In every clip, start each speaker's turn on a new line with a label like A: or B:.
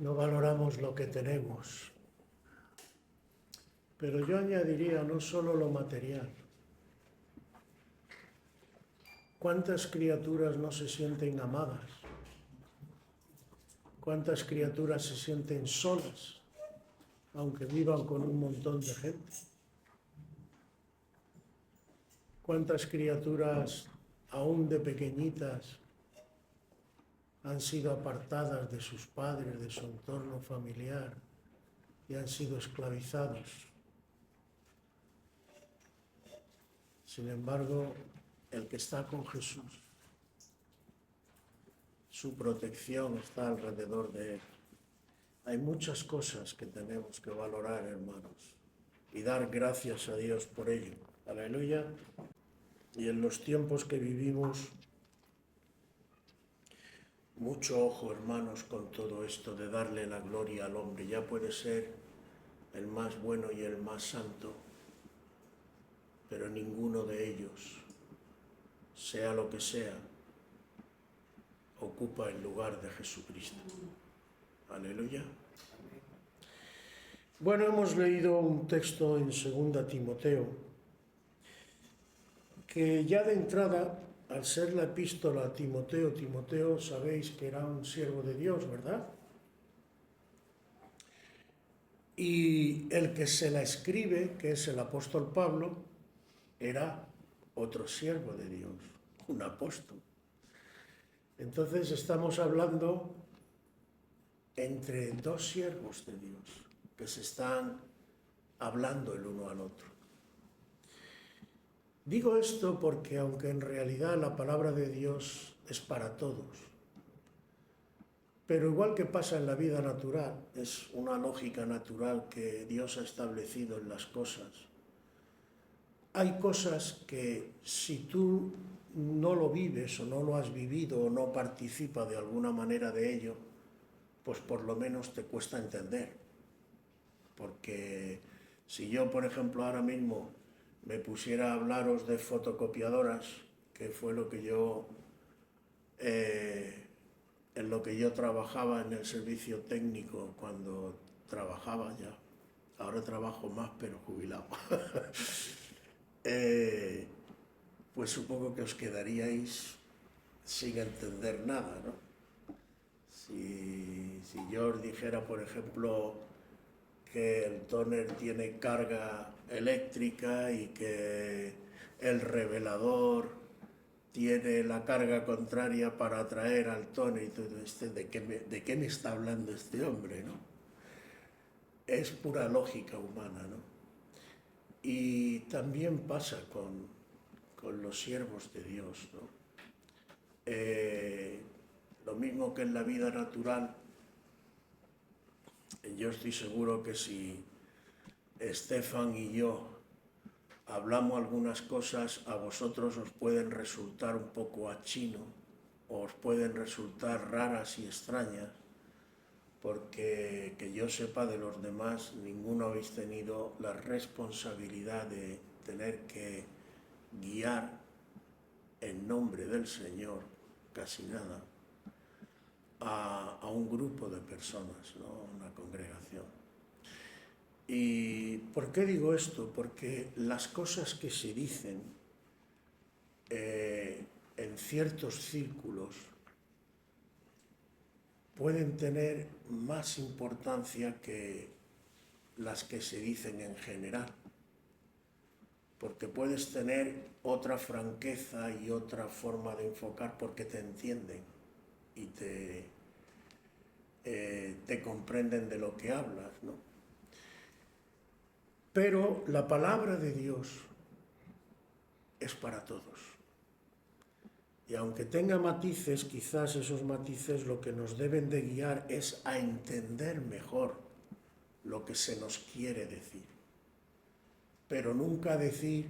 A: no valoramos lo que tenemos. Pero yo añadiría no solo lo material. ¿Cuántas criaturas no se sienten amadas? ¿Cuántas criaturas se sienten solas, aunque vivan con un montón de gente? ¿Cuántas criaturas, aún de pequeñitas, han sido apartadas de sus padres, de su entorno familiar y han sido esclavizados? Sin embargo, el que está con Jesús, su protección está alrededor de él. Hay muchas cosas que tenemos que valorar, hermanos, y dar gracias a Dios por ello. Aleluya. Y en los tiempos que vivimos, mucho ojo, hermanos, con todo esto de darle la gloria al hombre. Ya puede ser el más bueno y el más santo, pero ninguno de ellos, sea lo que sea, ocupa el lugar de Jesucristo. Aleluya. Bueno, hemos leído un texto en 2 Timoteo, que ya de entrada, al ser la epístola a Timoteo, Timoteo sabéis que era un siervo de Dios, ¿verdad? Y el que se la escribe, que es el apóstol Pablo, era otro siervo de Dios, un apóstol. Entonces estamos hablando entre dos siervos de Dios que se están hablando el uno al otro. Digo esto porque aunque en realidad la palabra de Dios es para todos, pero igual que pasa en la vida natural, es una lógica natural que Dios ha establecido en las cosas. Hay cosas que si tú no lo vives o no lo has vivido o no participas de alguna manera de ello, pues por lo menos te cuesta entender. Porque si yo, por ejemplo, ahora mismo me pusiera a hablaros de fotocopiadoras, que fue lo que yo, en lo que yo trabajaba en el servicio técnico cuando trabajaba ya, ahora trabajo más pero jubilado, pues supongo que os quedaríais sin entender nada, ¿no? Si yo os dijera, por ejemplo, que el tóner tiene carga eléctrica y que el revelador tiene la carga contraria para atraer al tóner y todo esto, ¿de qué me está hablando este hombre, no? Es pura lógica humana, ¿no? Y también pasa con los siervos de Dios, ¿no? Lo mismo que en la vida natural, yo estoy seguro que si Estefan y yo hablamos algunas cosas, a vosotros os pueden resultar un poco a chino, o os pueden resultar raras y extrañas, porque que yo sepa de los demás, ninguno habéis tenido la responsabilidad de tener que guiar en nombre del Señor, casi nada, a un grupo de personas, ¿no? Una congregación. ¿Y por qué digo esto? Porque las cosas que se dicen en ciertos círculos pueden tener más importancia que las que se dicen en general, porque puedes tener otra franqueza y otra forma de enfocar porque te entienden y te comprenden de lo que hablas, ¿no? Pero la palabra de Dios es para todos. Y aunque tenga matices, quizás esos matices lo que nos deben de guiar es a entender mejor lo que se nos quiere decir. Pero nunca decir,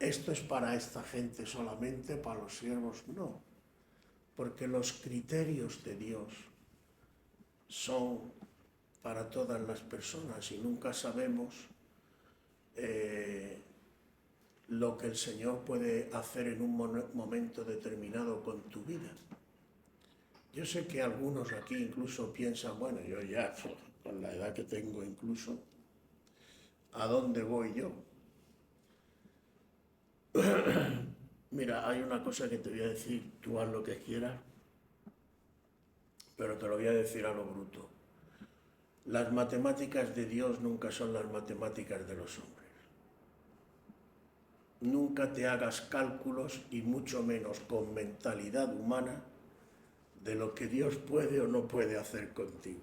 A: esto es para esta gente solamente, para los siervos, no. Porque los criterios de Dios son para todas las personas y nunca sabemos lo que el Señor puede hacer en un momento determinado con tu vida. Yo sé que algunos aquí incluso piensan, bueno, yo ya con la edad que tengo incluso, ¿a dónde voy yo? Mira, hay una cosa que te voy a decir, tú haz lo que quieras, pero te lo voy a decir a lo bruto. Las matemáticas de Dios nunca son las matemáticas de los hombres. Nunca te hagas cálculos y mucho menos con mentalidad humana de lo que Dios puede o no puede hacer contigo.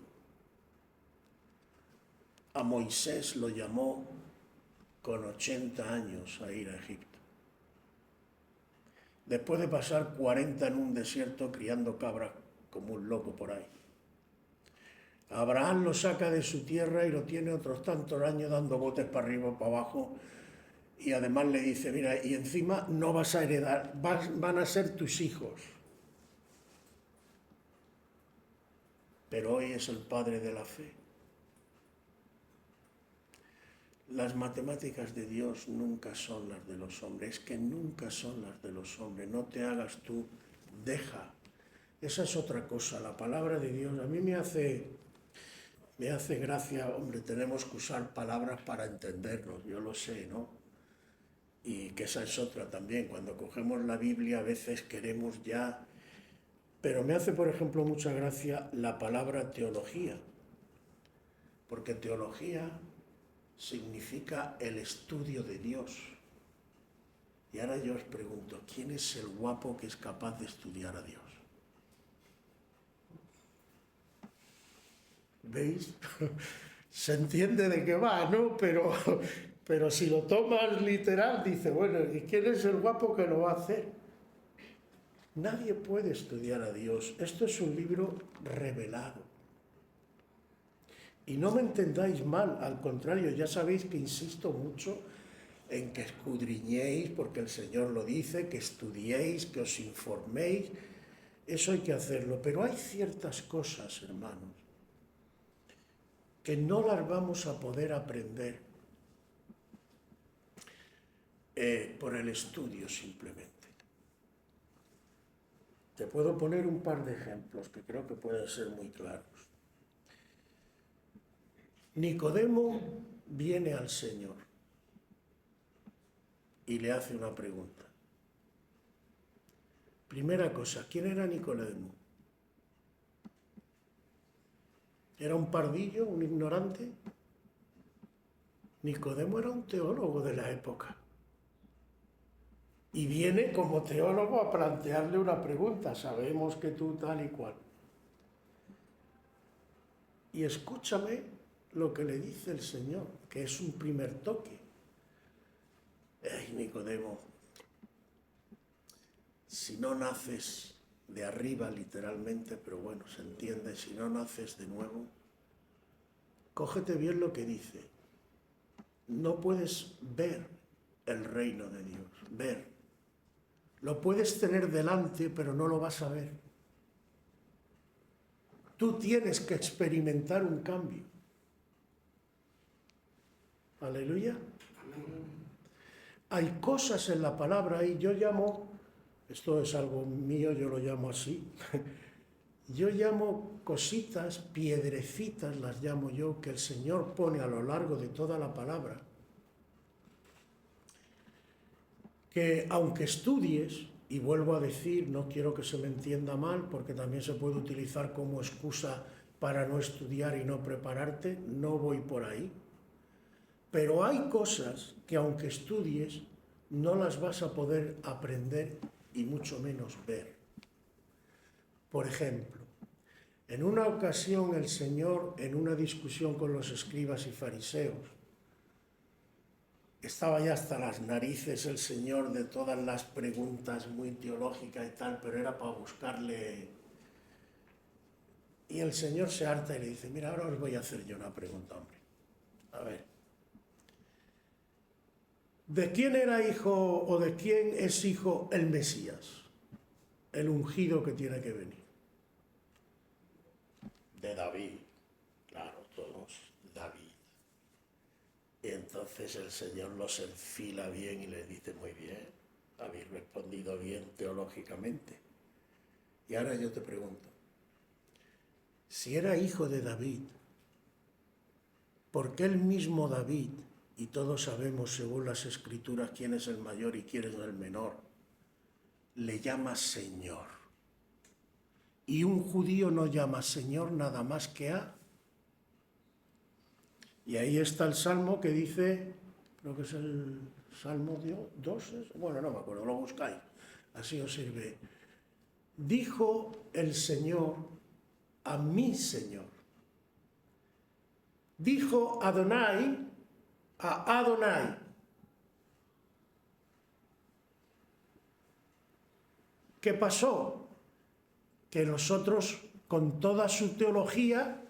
A: A Moisés lo llamó con 80 años a ir a Egipto. Después de pasar 40 en un desierto criando cabras como un loco por ahí. Abraham lo saca de su tierra y lo tiene otros tantos años dando botes para arriba, para abajo, y además le dice, mira, y encima no vas a heredar, van a ser tus hijos. Pero hoy es el padre de la fe. Las matemáticas de Dios nunca son las de los hombres, es que nunca son las de los hombres. No te hagas tú, deja. Esa es otra cosa, la palabra de Dios. A mí me hace gracia, hombre, tenemos que usar palabras para entendernos, yo lo sé, ¿no? Y que esa es otra también, cuando cogemos la Biblia a veces queremos ya... Pero me hace, por ejemplo, mucha gracia la palabra teología, porque teología significa el estudio de Dios. Y ahora yo os pregunto, ¿quién es el guapo que es capaz de estudiar a Dios? ¿Veis? Se entiende de qué va, ¿no? Pero si lo tomas literal, dice, bueno, ¿y quién es el guapo que lo va a hacer? Nadie puede estudiar a Dios. Esto es un libro revelado. Y no me entendáis mal, al contrario, ya sabéis que insisto mucho en que escudriñéis, porque el Señor lo dice, que estudiéis, que os informéis. Eso hay que hacerlo. Pero hay ciertas cosas, hermanos, que no las vamos a poder aprender por el estudio simplemente. Te puedo poner un par de ejemplos que creo que pueden ser muy claros. Nicodemo viene al Señor y le hace una pregunta. Primera cosa, ¿quién era Nicodemo? ¿Era un pardillo, un ignorante? Nicodemo era un teólogo de la época. Y viene como teólogo a plantearle una pregunta. Sabemos que tú tal y cual. Y escúchame lo que le dice el Señor, que es un primer toque. Ay, Nicodemo, si no naces de arriba literalmente, pero bueno, se entiende, si no naces de nuevo, cógete bien lo que dice. No puedes ver el reino de Dios, ver. Lo puedes tener delante, pero no lo vas a ver. Tú tienes que experimentar un cambio. Aleluya. Hay cosas en la palabra y yo llamo, esto es algo mío, yo lo llamo así, yo llamo cositas, piedrecitas las llamo yo, que el Señor pone a lo largo de toda la palabra, que aunque estudies, y vuelvo a decir, no quiero que se me entienda mal, porque también se puede utilizar como excusa para no estudiar y no prepararte, no voy por ahí. Pero hay cosas que aunque estudies, no las vas a poder aprender y mucho menos ver. Por ejemplo, en una ocasión el Señor, en una discusión con los escribas y fariseos, estaba ya hasta las narices el Señor de todas las preguntas muy teológicas y tal, pero era para buscarle. Y el Señor se harta y le dice, mira, ahora os voy a hacer yo una pregunta, hombre. A ver, ¿de quién era hijo o de quién es hijo el Mesías? El ungido que tiene que venir. De David, claro, todos, David. Y entonces el Señor los enfila bien y les dice, muy bien, habéis respondido bien teológicamente. Y ahora yo te pregunto, si era hijo de David, ¿por qué el mismo David, y todos sabemos según las Escrituras quién es el mayor y quién es el menor, le llama Señor? Y un judío no llama Señor nada más que a... Y ahí está el Salmo que dice, creo que es el Salmo 2, bueno, no me acuerdo, lo buscáis, así os sirve. Dijo el Señor a mi Señor. Dijo Adonai a Adonai. ¿Qué pasó? Que los otros, con toda su teología,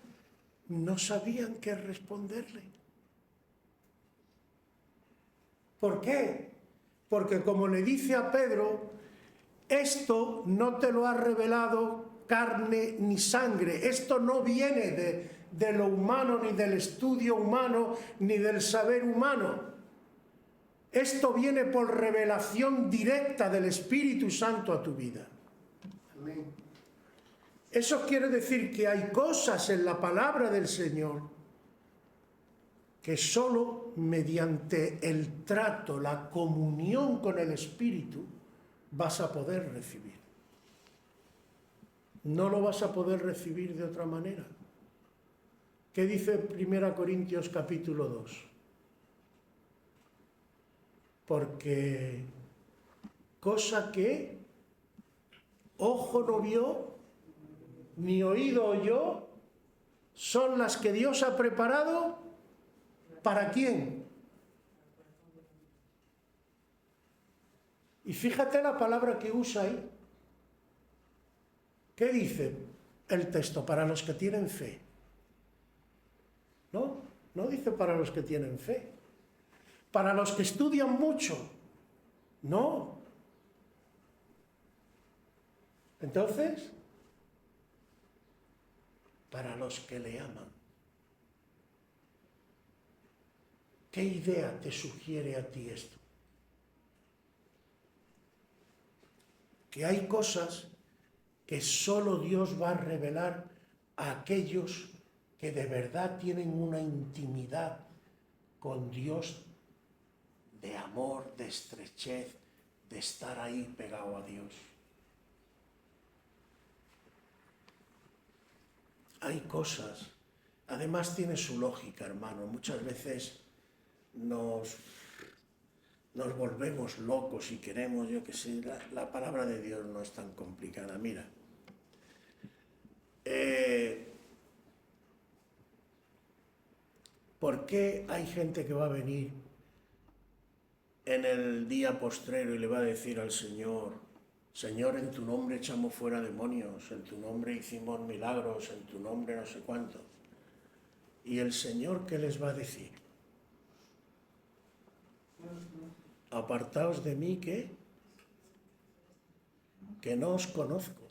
A: no sabían qué responderle. ¿Por qué? Porque como le dice a Pedro, esto no te lo ha revelado carne ni sangre, esto no viene de lo humano, ni del estudio humano, ni del saber humano. Esto viene por revelación directa del Espíritu Santo a tu vida. Amén. Eso quiere decir que hay cosas en la palabra del Señor que solo mediante el trato, la comunión con el Espíritu, vas a poder recibir. No lo vas a poder recibir de otra manera. ¿Qué dice 1 Corintios capítulo 2? Porque cosa que ojo no vio, ni oído oyó, son las que Dios ha preparado, ¿para quién? Y fíjate la palabra que usa ahí. ¿Qué dice el texto? Para los que tienen fe. No, no dice para los que tienen fe. Para los que estudian mucho. No. Entonces, para los que le aman. ¿Qué idea te sugiere a ti esto? Que hay cosas que solo Dios va a revelar a aquellos que de verdad tienen una intimidad con Dios de amor, de estrechez, de estar ahí pegado a Dios. Hay cosas, además tiene su lógica, hermano. Muchas veces nos volvemos locos y queremos, yo qué sé, la palabra de Dios no es tan complicada. Mira, ¿por qué hay gente que va a venir en el día postrero y le va a decir al Señor, Señor, en tu nombre echamos fuera demonios, en tu nombre hicimos milagros, en tu nombre no sé cuánto? ¿Y el Señor qué les va a decir? Apartaos de mí, ¿qué? Que no os conozco.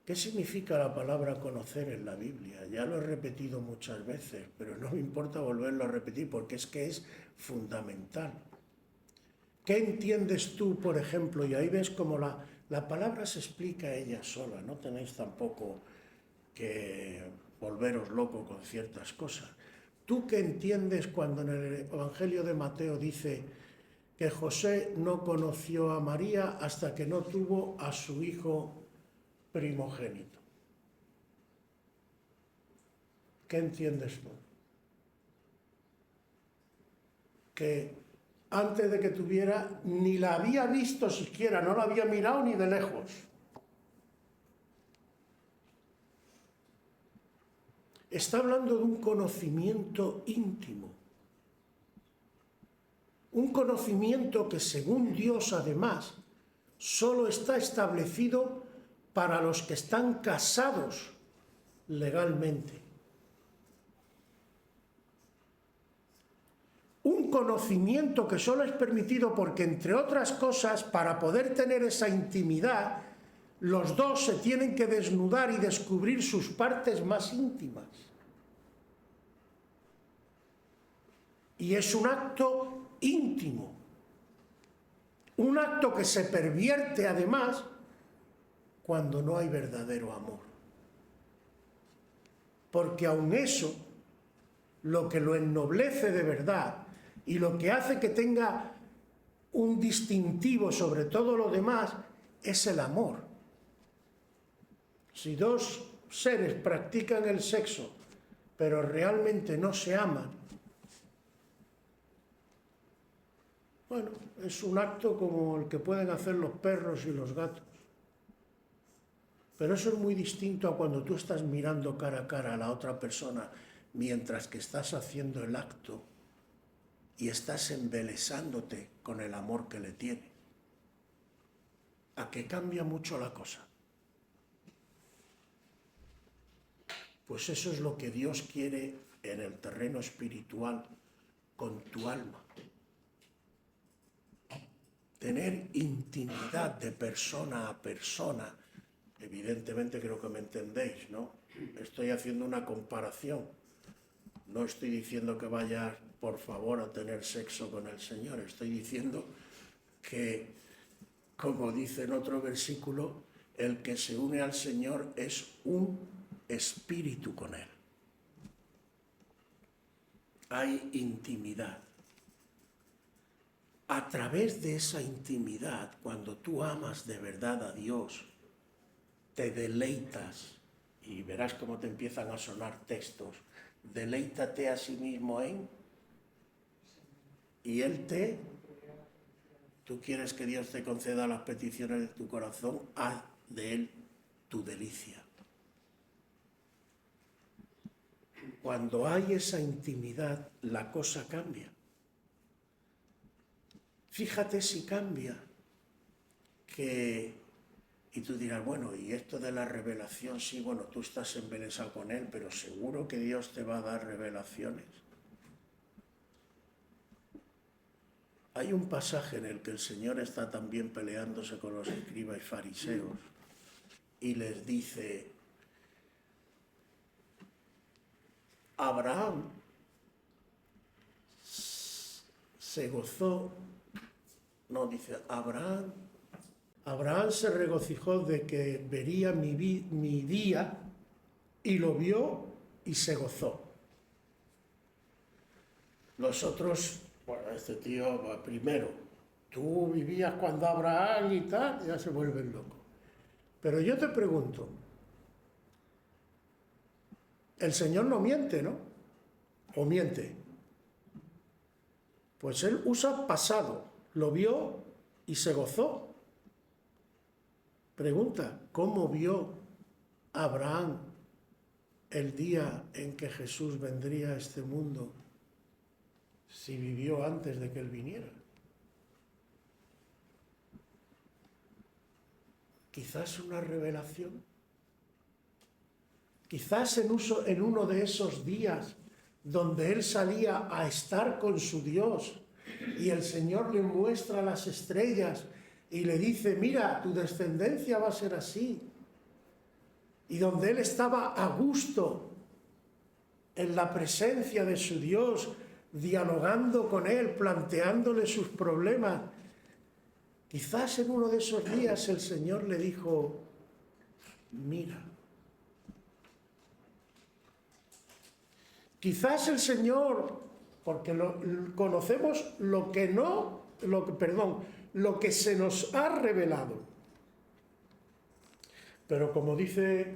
A: ¿Qué significa la palabra conocer en la Biblia? Ya lo he repetido muchas veces, pero no me importa volverlo a repetir porque es que es fundamental. ¿Qué entiendes tú, por ejemplo? Y ahí ves como la palabra se explica ella sola, no tenéis tampoco que volveros loco con ciertas cosas. ¿Tú qué entiendes cuando en el Evangelio de Mateo dice que José no conoció a María hasta que no tuvo a su hijo primogénito? ¿Qué entiendes tú? Que antes de que tuviera, ni la había visto siquiera, no la había mirado ni de lejos. Está hablando de un conocimiento íntimo. Un conocimiento que, según Dios, además, solo está establecido para los que están casados legalmente. Un conocimiento que solo es permitido porque, entre otras cosas, para poder tener esa intimidad, los dos se tienen que desnudar y descubrir sus partes más íntimas. Y es un acto íntimo. Un acto que se pervierte, además, cuando no hay verdadero amor. Porque aun eso, lo que lo ennoblece de verdad y lo que hace que tenga un distintivo sobre todo lo demás es el amor. Si dos seres practican el sexo, pero realmente no se aman, bueno, es un acto como el que pueden hacer los perros y los gatos. Pero eso es muy distinto a cuando tú estás mirando cara a cara a la otra persona mientras que estás haciendo el acto y estás embelesándote con el amor que le tiene. ¿A qué cambia mucho la cosa? Pues eso es lo que Dios quiere en el terreno espiritual con tu alma. Tener intimidad de persona a persona. Evidentemente creo que me entendéis, ¿no? Estoy haciendo una comparación. No estoy diciendo que vayas, por favor, a tener sexo con el Señor. Estoy diciendo que, como dice en otro versículo, el que se une al Señor es un espíritu con Él. Hay intimidad. A través de esa intimidad, cuando tú amas de verdad a Dios, te deleitas, y verás cómo te empiezan a sonar textos. Deleítate a sí mismo en, y Él te... Tú quieres que Dios te conceda las peticiones de tu corazón, haz de Él tu delicia. Cuando hay esa intimidad, la cosa cambia. Fíjate si cambia, y tú dirás, bueno, y esto de la revelación, sí, bueno, tú estás embelesado con Él, pero seguro que Dios te va a dar revelaciones. Hay un pasaje en el que el Señor está también peleándose con los escribas y fariseos y les dice, Abraham se gozó, no, dice, Abraham se regocijó de que vería mi día y lo vio y se gozó. Los otros, bueno, este tío, primero, tú vivías cuando Abraham y tal, ya se vuelven locos. Pero yo te pregunto, el Señor no miente, ¿no? ¿O miente? Pues Él usa pasado, lo vio y se gozó. Pregunta, ¿cómo vio Abraham el día en que Jesús vendría a este mundo si vivió antes de que Él viniera? Quizás una revelación. Quizás en uno de esos días donde Él salía a estar con su Dios y el Señor le muestra las estrellas y le dice, mira, tu descendencia va a ser así. Y donde Él estaba a gusto en la presencia de su Dios, dialogando con Él, planteándole sus problemas. Quizás en uno de esos días el Señor le dijo, mira. Quizás el Señor, porque conocemos lo que se nos ha revelado. Pero como dice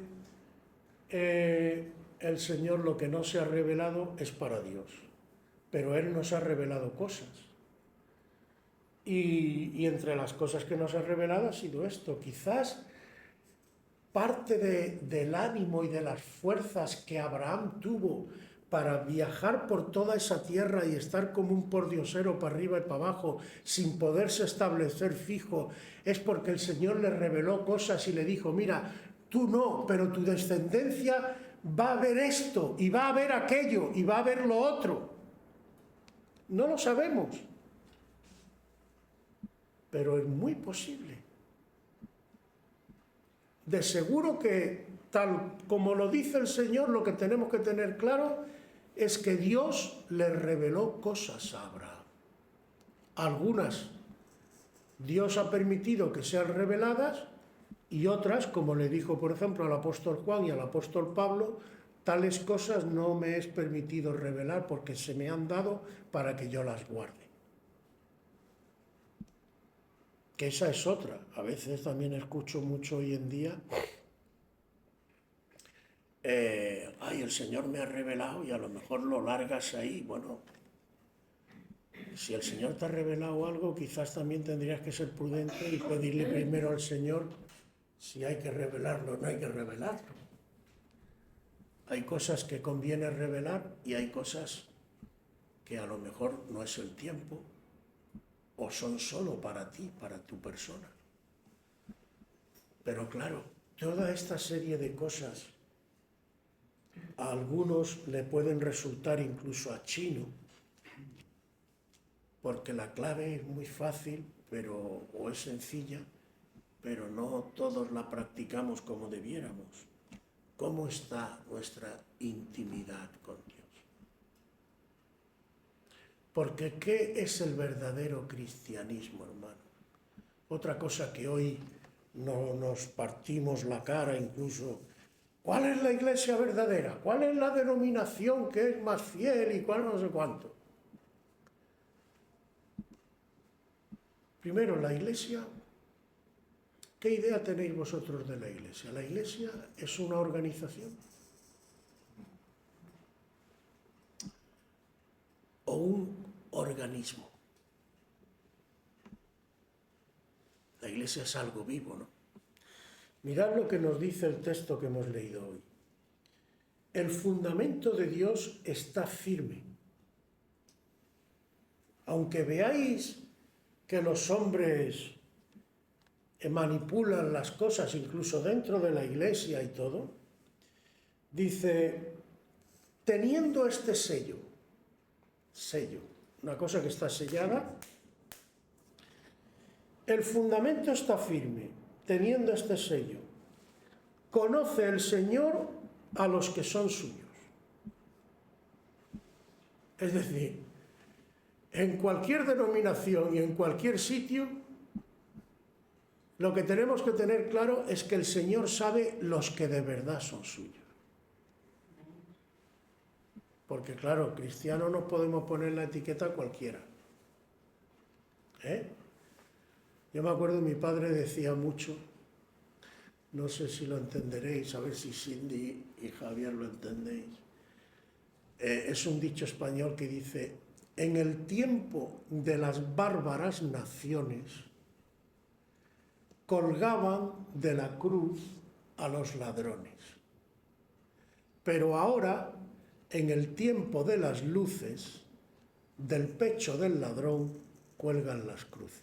A: el Señor, lo que no se ha revelado es para Dios. Pero Él nos ha revelado cosas. Y entre las cosas que nos ha revelado ha sido esto. Quizás parte del ánimo y de las fuerzas que Abraham tuvo para viajar por toda esa tierra y estar como un pordiosero para arriba y para abajo sin poderse establecer fijo, es porque el Señor le reveló cosas y le dijo, mira, tú no, pero tu descendencia va a ver esto y va a ver aquello y va a ver lo otro. No lo sabemos, pero es muy posible. De seguro que, tal como lo dice el Señor, lo que tenemos que tener claro es que Dios le reveló cosas a Abraham. Algunas Dios ha permitido que sean reveladas Y otras, como le dijo, por ejemplo, al apóstol Juan y al apóstol Pablo, tales cosas no me es permitido revelar porque se me han dado para que yo las guarde. Que esa es otra. A veces también escucho mucho hoy en día, ay, el Señor me ha revelado y a lo mejor lo largas ahí. Bueno, si el Señor te ha revelado algo, quizás también tendrías que ser prudente y pedirle primero al Señor si hay que revelarlo o no hay que revelarlo. Hay cosas que conviene revelar y hay cosas que a lo mejor no es el tiempo o son solo para ti, para tu persona. Pero claro, toda esta serie de cosas a algunos le pueden resultar incluso a chino, porque la clave es muy fácil, o es sencilla, pero no todos la practicamos como debiéramos. ¿Cómo está nuestra intimidad con Dios? Porque ¿qué es el verdadero cristianismo, hermano? Otra cosa que hoy no nos partimos la cara incluso. ¿Cuál es la iglesia verdadera? ¿Cuál es la denominación que es más fiel y cuál no sé cuánto? Primero, la iglesia. ¿Qué idea tenéis vosotros de la iglesia? ¿La iglesia es una organización? ¿O un organismo? La iglesia es algo vivo, ¿no? Mirad lo que nos dice el texto que hemos leído hoy. El fundamento de Dios está firme. Aunque veáis que los hombres manipulan las cosas, incluso dentro de la iglesia y todo, dice, teniendo este sello, una cosa que está sellada, el fundamento está firme, teniendo este sello. Conoce el Señor a los que son suyos. Es decir, en cualquier denominación y en cualquier sitio, lo que tenemos que tener claro es que el Señor sabe los que de verdad son suyos. Porque claro, cristiano no podemos poner la etiqueta a cualquiera. Yo me acuerdo, mi padre decía mucho, no sé si lo entenderéis, a ver si Cindy y Javier lo entendéis. Es un dicho español que dice, en el tiempo de las bárbaras naciones, colgaban de la cruz a los ladrones. Pero ahora, en el tiempo de las luces, del pecho del ladrón cuelgan las cruces.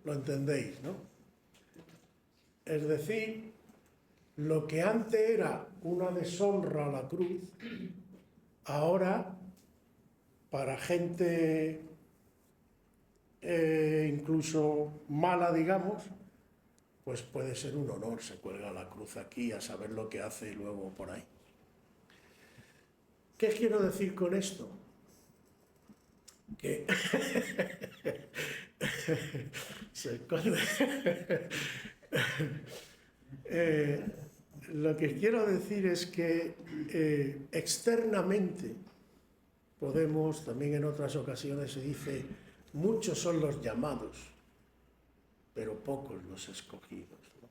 A: ¿Lo entendéis, no? Es decir, lo que antes era una deshonra a la cruz, ahora, para gente incluso mala, digamos, pues puede ser un honor, se cuelga la cruz aquí, a saber lo que hace luego por ahí. ¿Qué quiero decir con esto? Que lo que quiero decir es que externamente podemos, también en otras ocasiones se dice, muchos son los llamados, pero pocos los escogidos, ¿no?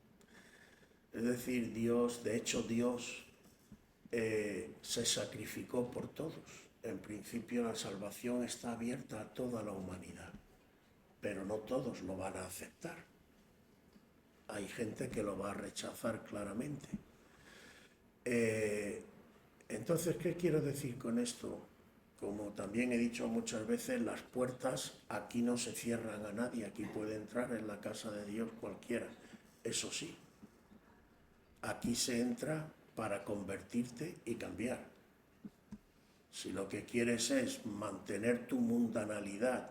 A: Es decir, Dios, de hecho Dios se sacrificó por todos. En principio la salvación está abierta a toda la humanidad, pero no todos lo van a aceptar. Hay gente que lo va a rechazar claramente. Entonces, ¿qué quiero decir con esto? Como también he dicho muchas veces, las puertas aquí no se cierran a nadie, aquí puede entrar en la casa de Dios cualquiera. Eso sí, aquí se entra para convertirte y cambiar. Si lo que quieres es mantener tu mundanalidad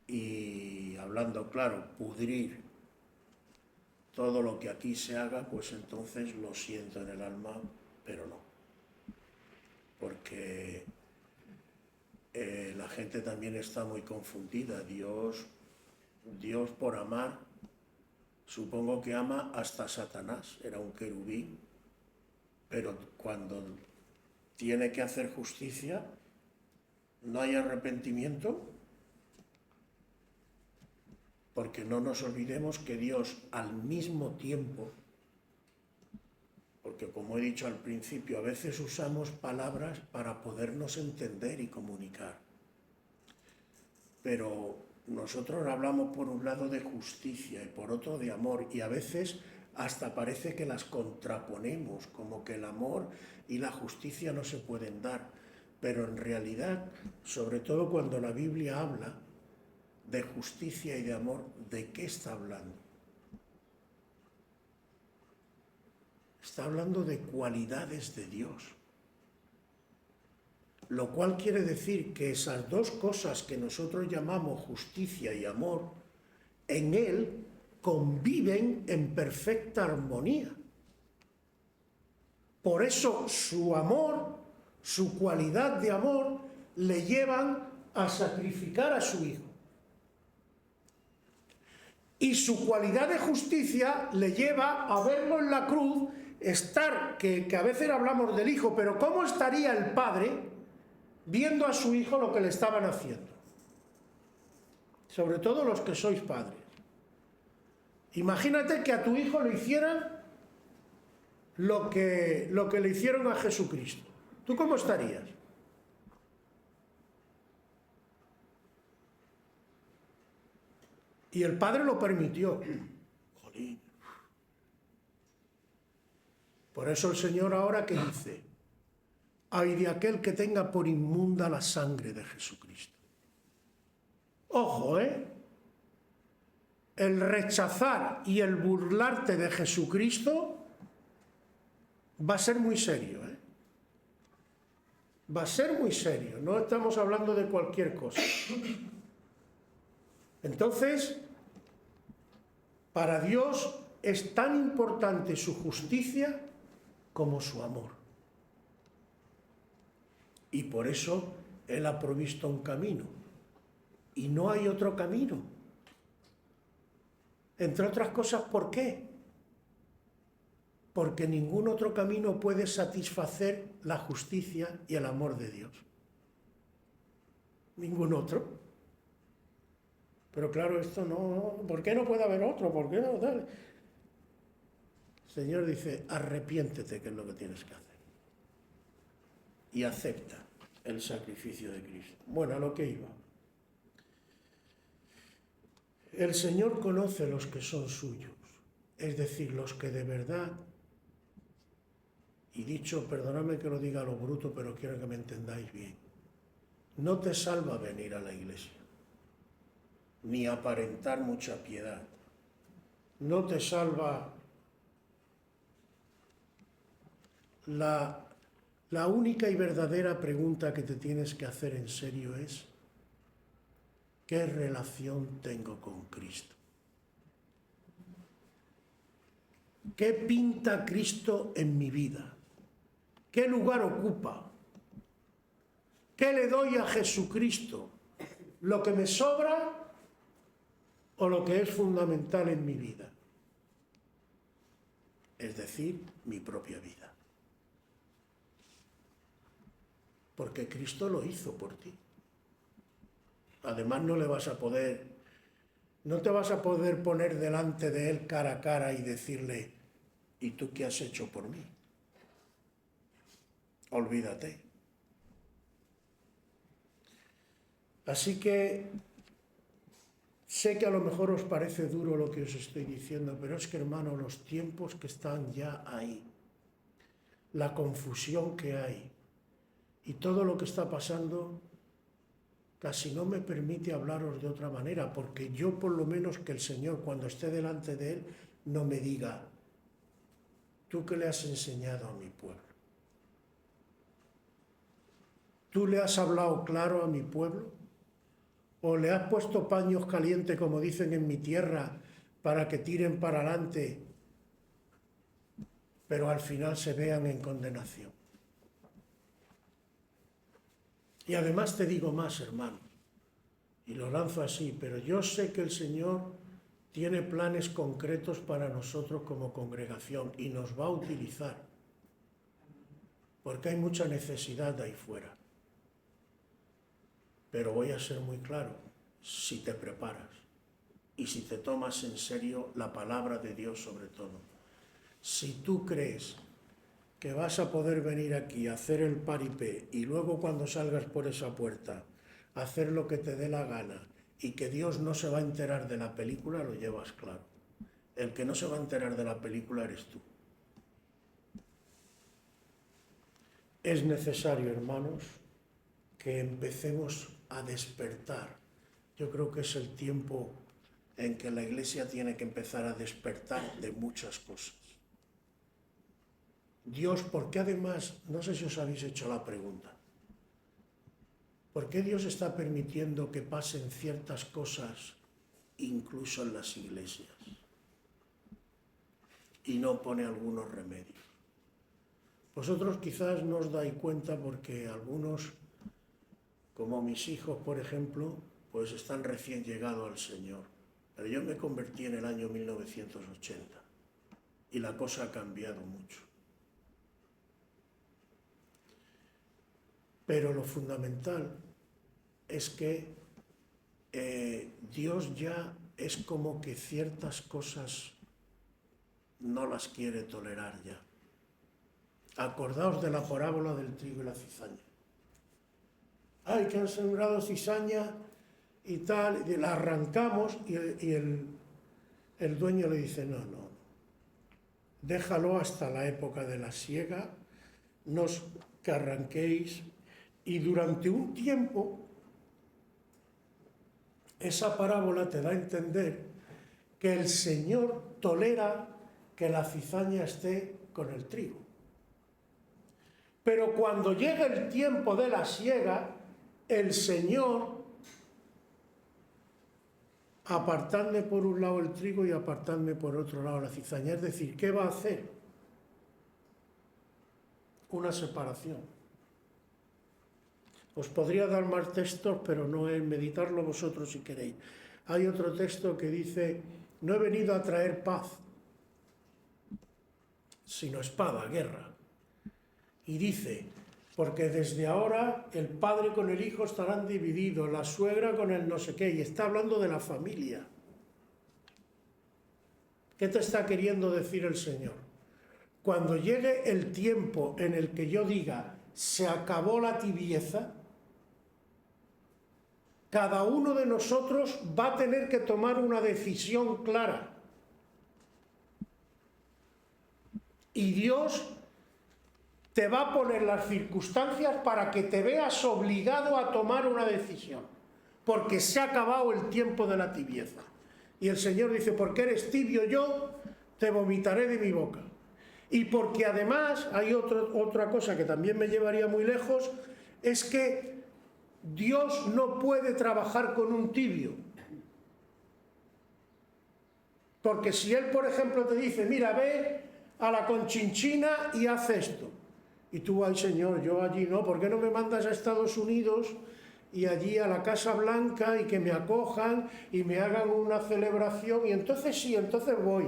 A: y, hablando claro, pudrir todo lo que aquí se haga, pues entonces lo siento en el alma, pero no. Porque la gente también está muy confundida. Dios por amar Supongo que ama hasta Satanás, era un querubín, pero cuando tiene que hacer justicia, no hay arrepentimiento, porque no nos olvidemos que Dios al mismo tiempo, porque como he dicho al principio, a veces usamos palabras para podernos entender y comunicar, pero nosotros hablamos por un lado de justicia y por otro de amor, y a veces hasta parece que las contraponemos, como que el amor y la justicia no se pueden dar, pero en realidad, sobre todo cuando la Biblia habla de justicia y de amor, ¿de qué está hablando? Está hablando de cualidades de Dios. Lo cual quiere decir que esas dos cosas que nosotros llamamos justicia y amor, en Él conviven en perfecta armonía. Por eso su amor, su cualidad de amor, le llevan a sacrificar a su Hijo. Y su cualidad de justicia le lleva a verlo en la cruz, estar, que a veces hablamos del Hijo, pero ¿cómo estaría el Padre viendo a su Hijo lo que le estaban haciendo? Sobre todo los que sois padres. Imagínate que a tu hijo le hicieran lo que le hicieron a Jesucristo. ¿Tú cómo estarías? Y el Padre lo permitió. Jolín. Por eso el Señor ahora que dice: ay de aquel que tenga por inmunda la sangre de Jesucristo. Ojo, el rechazar y el burlarte de Jesucristo va a ser muy serio, va a ser muy serio, no estamos hablando de cualquier cosa. Entonces, para Dios es tan importante su justicia como su amor. Y por eso Él ha provisto un camino. Y no hay otro camino. Entre otras cosas, ¿por qué? Porque ningún otro camino puede satisfacer la justicia y el amor de Dios. Ningún otro. Pero claro, esto no... ¿Por qué no puede haber otro? ¿Por qué no? Dale. El Señor dice: arrepiéntete, que es lo que tienes que hacer. Y acepta el sacrificio de Cristo. Bueno, a lo que iba. El Señor conoce los que son suyos, es decir, los que de verdad, y dicho, perdonadme que lo diga a lo bruto, pero quiero que me entendáis bien, no te salva venir a la iglesia, ni aparentar mucha piedad, no te salva la única y verdadera pregunta que te tienes que hacer en serio es: ¿qué relación tengo con Cristo? ¿Qué pinta Cristo en mi vida? ¿Qué lugar ocupa? ¿Qué le doy a Jesucristo? ¿Lo que me sobra o lo que es fundamental en mi vida? Es decir, mi propia vida. Porque Cristo lo hizo por ti. Además no te vas a poder poner delante de Él cara a cara y decirle: ¿y tú qué has hecho por mí? Olvídate. Así que sé que a lo mejor os parece duro lo que os estoy diciendo, pero es que, hermano, los tiempos que están ya ahí, la confusión que hay y todo lo que está pasando, casi no me permite hablaros de otra manera, porque yo, por lo menos, que el Señor, cuando esté delante de Él, no me diga: ¿tú qué le has enseñado a mi pueblo? ¿Tú le has hablado claro a mi pueblo? ¿O le has puesto paños calientes, como dicen en mi tierra, para que tiren para adelante, pero al final se vean en condenación? Y además te digo más, hermano, y lo lanzo así, pero yo sé que el Señor tiene planes concretos para nosotros como congregación y nos va a utilizar, porque hay mucha necesidad de ahí fuera. Pero voy a ser muy claro, si te preparas y si te tomas en serio la palabra de Dios sobre todo. Si tú crees que vas a poder venir aquí a hacer el paripé y luego cuando salgas por esa puerta hacer lo que te dé la gana y que Dios no se va a enterar de la película, lo llevas claro. El que no se va a enterar de la película eres tú. Es necesario, hermanos, que empecemos a despertar. Yo creo que es el tiempo en que la Iglesia tiene que empezar a despertar de muchas cosas. Dios, ¿por qué además, no sé si os habéis hecho la pregunta, ¿por qué Dios está permitiendo que pasen ciertas cosas incluso en las iglesias? Y no pone algunos remedios. Vosotros quizás no os dais cuenta porque algunos, como mis hijos, por ejemplo, pues están recién llegados al Señor. Pero yo me convertí en el año 1980 y la cosa ha cambiado mucho. Pero lo fundamental es que Dios ya es como que ciertas cosas no las quiere tolerar ya. Acordaos de la parábola del trigo y la cizaña. Ay, que han sembrado cizaña y tal, y la arrancamos y el dueño le dice, no, déjalo hasta la época de la siega, no os que arranquéis, y durante un tiempo esa parábola te da a entender que el Señor tolera que la cizaña esté con el trigo. Pero cuando llega el tiempo de la siega, el Señor, apartadme por un lado el trigo y apartadme por otro lado la cizaña. Es decir, ¿qué va a hacer? Una separación. Os podría dar más textos, pero no es meditarlo vosotros si queréis. Hay otro texto que dice, no he venido a traer paz, sino espada, guerra. Y dice, porque desde ahora el padre con el hijo estarán divididos, la suegra con el no sé qué, y está hablando de la familia. ¿Qué te está queriendo decir el Señor? Cuando llegue el tiempo en el que yo diga, se acabó la tibieza, cada uno de nosotros va a tener que tomar una decisión clara. Y Dios te va a poner las circunstancias para que te veas obligado a tomar una decisión, porque se ha acabado el tiempo de la tibieza. Y el Señor dice, porque eres tibio yo, te vomitaré de mi boca. Y porque además hay otra cosa que también me llevaría muy lejos, es que Dios no puede trabajar con un tibio. Porque si Él, por ejemplo, te dice, mira, ve a la Conchinchina y haz esto. Y tú, ay Señor, yo allí no, ¿por qué no me mandas a Estados Unidos y allí a la Casa Blanca y que me acojan y me hagan una celebración? Y entonces sí, entonces voy.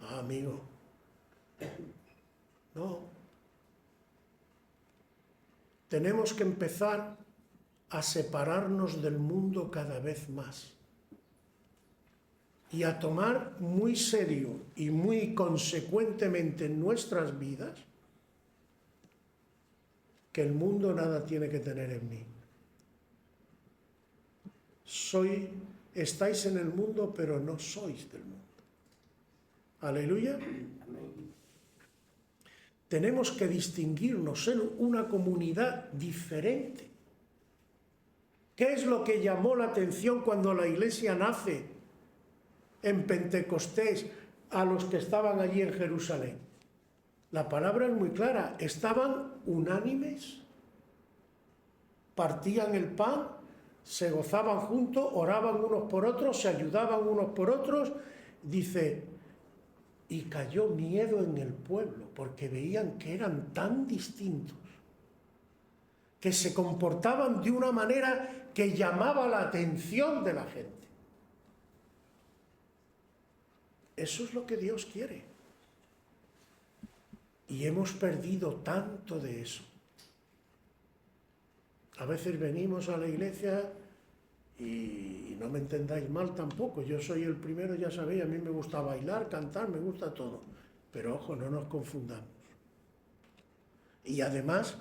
A: Ah, amigo, no. Tenemos que empezar a separarnos del mundo cada vez más y a tomar muy serio y muy consecuentemente en nuestras vidas que el mundo nada tiene que tener en mí. Estáis en el mundo, pero no sois del mundo. Aleluya. Tenemos que distinguirnos, ser una comunidad diferente. ¿Qué es lo que llamó la atención cuando la iglesia nace en Pentecostés a los que estaban allí en Jerusalén? La palabra es muy clara, estaban unánimes, partían el pan, se gozaban juntos, oraban unos por otros, se ayudaban unos por otros. Dice, y cayó miedo en el pueblo, porque veían que eran tan distintos. que se comportaban de una manera que llamaba la atención de la gente. Eso es lo que Dios quiere. Y hemos perdido tanto de eso. A veces venimos a la iglesia y no me entendáis mal tampoco. Yo soy el primero, ya sabéis, a mí me gusta bailar, cantar, me gusta todo. Pero ojo, no nos confundamos. Y además,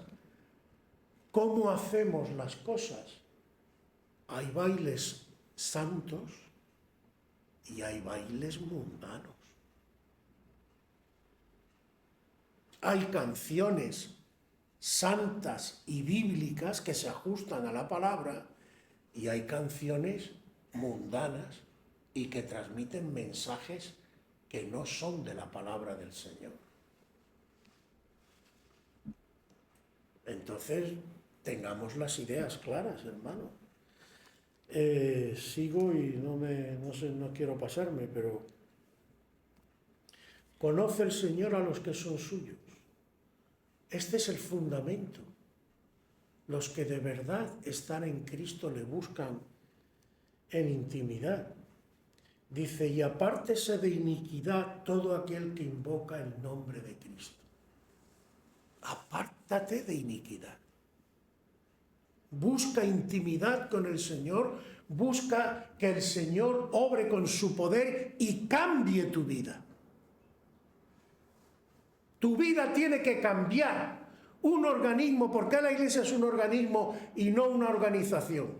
A: ¿cómo hacemos las cosas? Hay bailes santos y hay bailes mundanos. Hay canciones santas y bíblicas que se ajustan a la palabra y hay canciones mundanas y que transmiten mensajes que no son de la palabra del Señor. Entonces, tengamos las ideas claras, hermano. Sigo y no quiero pasarme, pero conoce el Señor a los que son suyos. Este es el fundamento. Los que de verdad están en Cristo le buscan en intimidad. Dice, y apártese de iniquidad todo aquel que invoca el nombre de Cristo. Apártate de iniquidad. Busca intimidad con el Señor, busca que el Señor obre con su poder y cambie tu vida. Tu vida tiene que cambiar. Un organismo, ¿por qué la iglesia es un organismo y no una organización?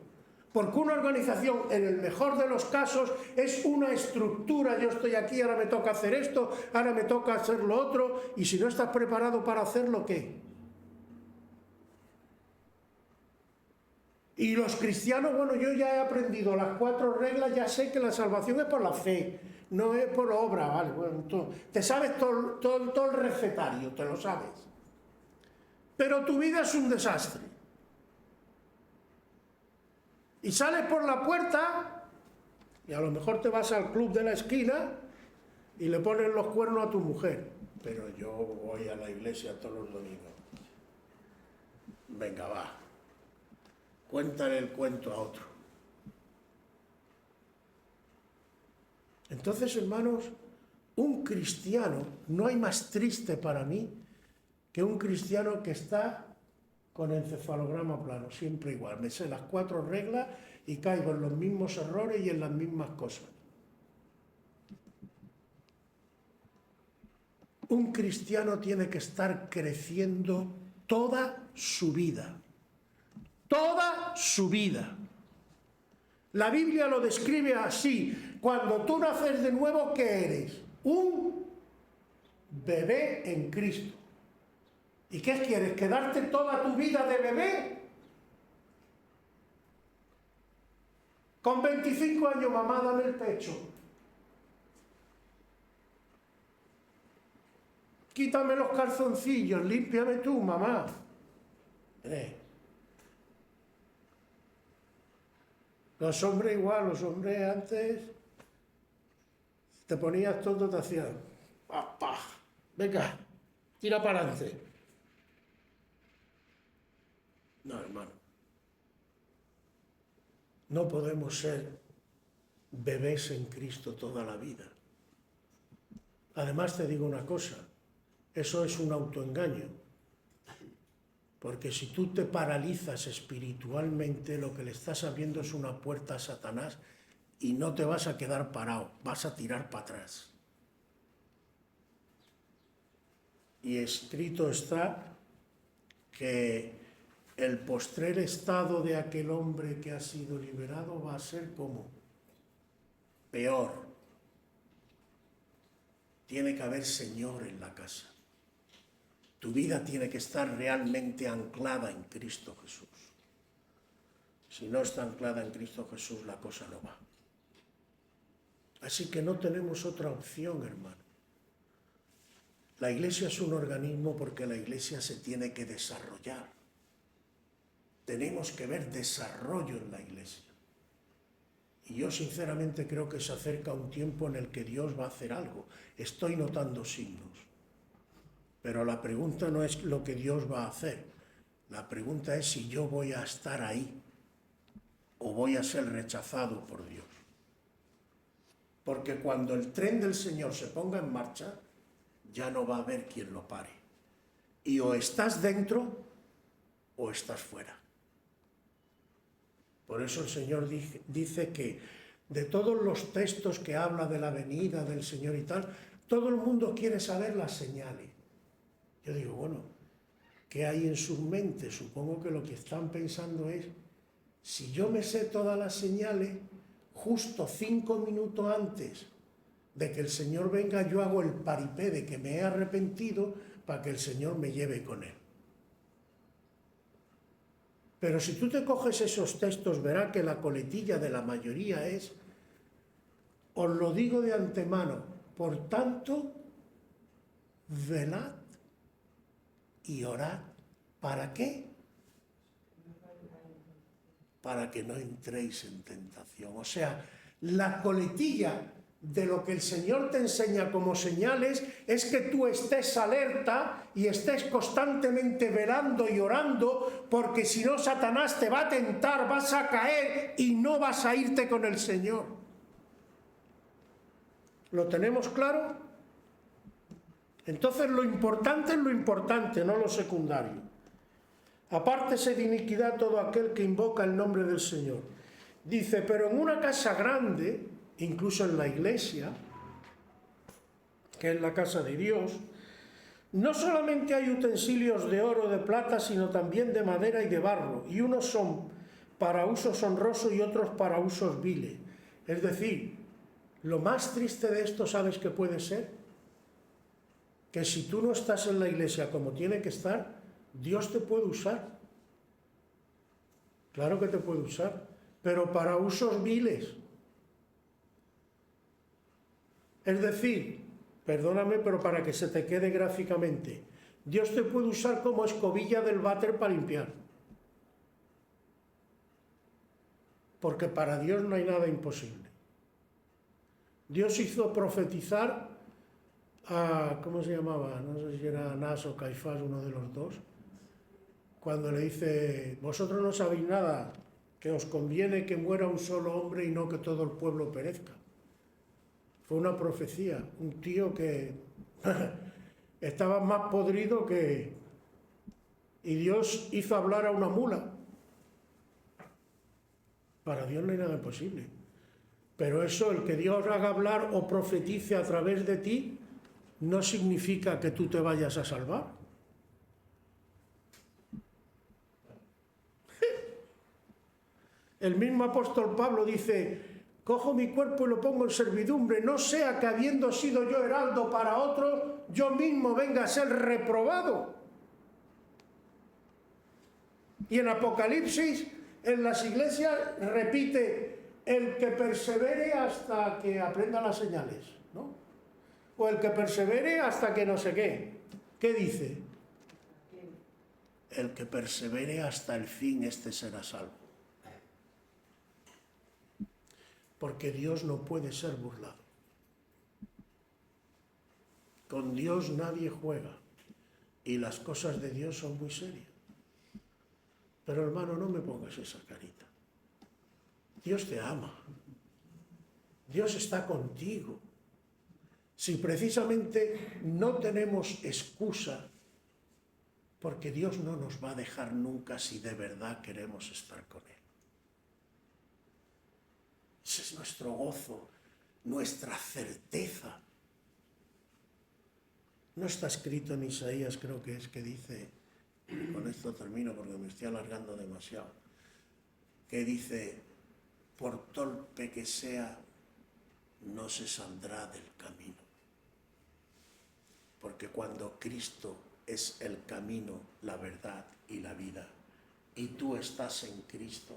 A: Porque una organización, en el mejor de los casos, es una estructura. Yo estoy aquí, ahora me toca hacer esto, ahora me toca hacer lo otro, y si no estás preparado para hacerlo, ¿qué? Y los cristianos, bueno, yo ya he aprendido las 4 reglas, ya sé que la salvación es por la fe, no es por obra, ¿vale? Bueno, te sabes todo el recetario, te lo sabes. Pero tu vida es un desastre. Y sales por la puerta y a lo mejor te vas al club de la esquina y le pones los cuernos a tu mujer. Pero yo voy a la iglesia todos los domingos. Venga, va. Cuéntale el cuento a otro. Entonces, hermanos, un cristiano, no hay más triste para mí que un cristiano que está con encefalograma plano, siempre igual. Me sé las 4 reglas y caigo en los mismos errores y en las mismas cosas. Un cristiano tiene que estar creciendo toda su vida. Toda su vida. La Biblia lo describe así. Cuando tú naces de nuevo, ¿qué eres? Un bebé en Cristo. ¿Y qué quieres? ¿Quedarte toda tu vida de bebé? Con 25 años, mamá, dame el pecho. Quítame los calzoncillos, límpiame tú, mamá. Los hombres igual, los hombres antes te ponías todo, te hacían, ¡papá! Venga, tira para adelante. No, hermano. No podemos ser bebés en Cristo toda la vida. Además te digo una cosa, eso es un autoengaño. Porque si tú te paralizas espiritualmente, lo que le estás abriendo es una puerta a Satanás y no te vas a quedar parado, vas a tirar para atrás. Y escrito está que el postrer estado de aquel hombre que ha sido liberado va a ser como peor. Tiene que haber Señor en la casa. Tu vida tiene que estar realmente anclada en Cristo Jesús. Si no está anclada en Cristo Jesús, la cosa no va. Así que no tenemos otra opción, hermano. La iglesia es un organismo porque la iglesia se tiene que desarrollar. Tenemos que ver desarrollo en la iglesia. Y yo sinceramente creo que se acerca un tiempo en el que Dios va a hacer algo. Estoy notando signos. Pero la pregunta no es lo que Dios va a hacer. La pregunta es si yo voy a estar ahí o voy a ser rechazado por Dios. Porque cuando el tren del Señor se ponga en marcha, ya no va a haber quien lo pare. Y o estás dentro o estás fuera. Por eso el Señor dice que de todos los textos que habla de la venida del Señor y tal, todo el mundo quiere saber las señales. Yo digo, bueno, ¿qué hay en sus mentes? Supongo que lo que están pensando es, si yo me sé todas las señales, justo 5 minutos antes de que el Señor venga, yo hago el paripé de que me he arrepentido para que el Señor me lleve con Él. Pero si tú te coges esos textos, verás que la coletilla de la mayoría es, os lo digo de antemano, por tanto, velad y orad. ¿Para qué? Para que no entréis en tentación. O sea, la coletilla de lo que el Señor te enseña como señales es que tú estés alerta y estés constantemente velando y orando, porque si no, Satanás te va a tentar, vas a caer y no vas a irte con el Señor. ¿Lo tenemos claro? Entonces lo importante es lo importante, no lo secundario. Apártese de iniquidad todo aquel que invoca el nombre del Señor. Dice, pero en una casa grande, incluso en la iglesia, que es la casa de Dios, no solamente hay utensilios de oro, de plata, sino también de madera y de barro, y unos son para usos honrosos y otros para usos viles. Es decir, lo más triste de esto, ¿sabes qué puede ser? Que si tú no estás en la iglesia como tiene que estar, Dios te puede usar. Claro que te puede usar, pero para usos viles. Es decir, perdóname, pero para que se te quede gráficamente, Dios te puede usar como escobilla del váter para limpiar. Porque para Dios no hay nada imposible. Dios hizo profetizar a, ¿cómo se llamaba? No sé si era Anás o Caifás, uno de los dos, cuando le dice, vosotros no sabéis nada, que os conviene que muera un solo hombre y no que todo el pueblo perezca. Fue una profecía, un tío que estaba más podrido que... Y Dios hizo hablar a una mula. Para Dios no hay nada imposible. Pero eso, el que Dios haga hablar o profetice a través de ti, no significa que tú te vayas a salvar. El mismo apóstol Pablo dice, cojo mi cuerpo y lo pongo en servidumbre, no sea que habiendo sido yo heraldo para otro, yo mismo venga a ser reprobado. Y en Apocalipsis, en las iglesias, repite, el que persevere hasta que aprenda las señales, ¿no? O el que persevere hasta que no sé qué. ¿Qué dice? El que persevere hasta el fin, este será salvo. Porque Dios no puede ser burlado. Con Dios nadie juega y las cosas de Dios son muy serias. Pero hermano, no me pongas esa carita. Dios te ama. Dios está contigo. Si precisamente no tenemos excusa, porque Dios no nos va a dejar nunca si de verdad queremos estar con Él. Ese es nuestro gozo, nuestra certeza. No está escrito en Isaías, creo que es, que dice, con esto termino porque me estoy alargando demasiado, que dice, por torpe que sea, no se saldrá del camino. Porque cuando Cristo es el camino, la verdad y la vida, y tú estás en Cristo,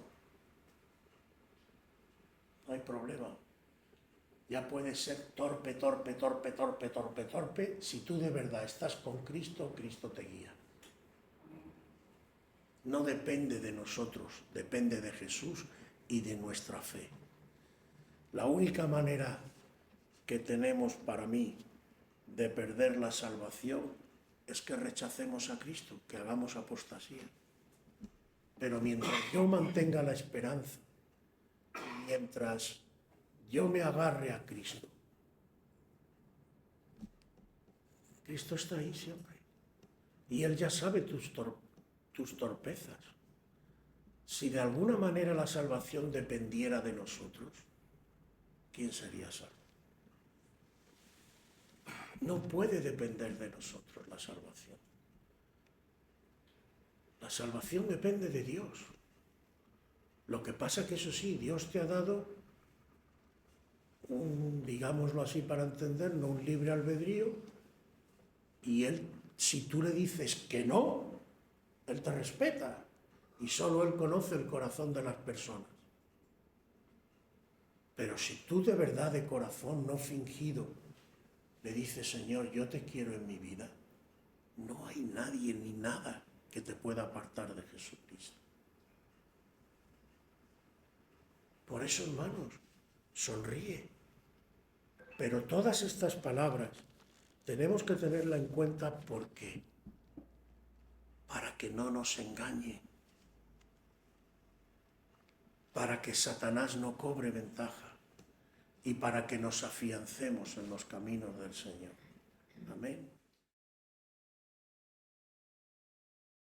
A: no hay problema. Ya puedes ser torpe, si tú de verdad estás con Cristo, Cristo te guía. No depende de nosotros, depende de Jesús y de nuestra fe. La única manera que tenemos, para mí, de perder la salvación es que rechacemos a Cristo, que hagamos apostasía. Pero mientras yo mantenga la esperanza, mientras yo me agarre a Cristo, Cristo está ahí siempre. Y Él ya sabe tus torpezas. Si de alguna manera la salvación dependiera de nosotros, ¿quién sería salvo? No puede depender de nosotros la salvación. La salvación depende de Dios. Lo que pasa es que eso sí, Dios te ha dado digámoslo así para entenderlo, un libre albedrío, y Él, si tú le dices que no, Él te respeta, y solo Él conoce el corazón de las personas. Pero si tú de verdad, de corazón, no fingido, le dices, Señor, yo te quiero en mi vida, no hay nadie ni nada que te pueda apartar de Jesucristo. Por eso, hermanos, sonríe. Pero todas estas palabras tenemos que tenerla en cuenta porque para que no nos engañe, para que Satanás no cobre ventaja y para que nos afiancemos en los caminos del Señor. Amén.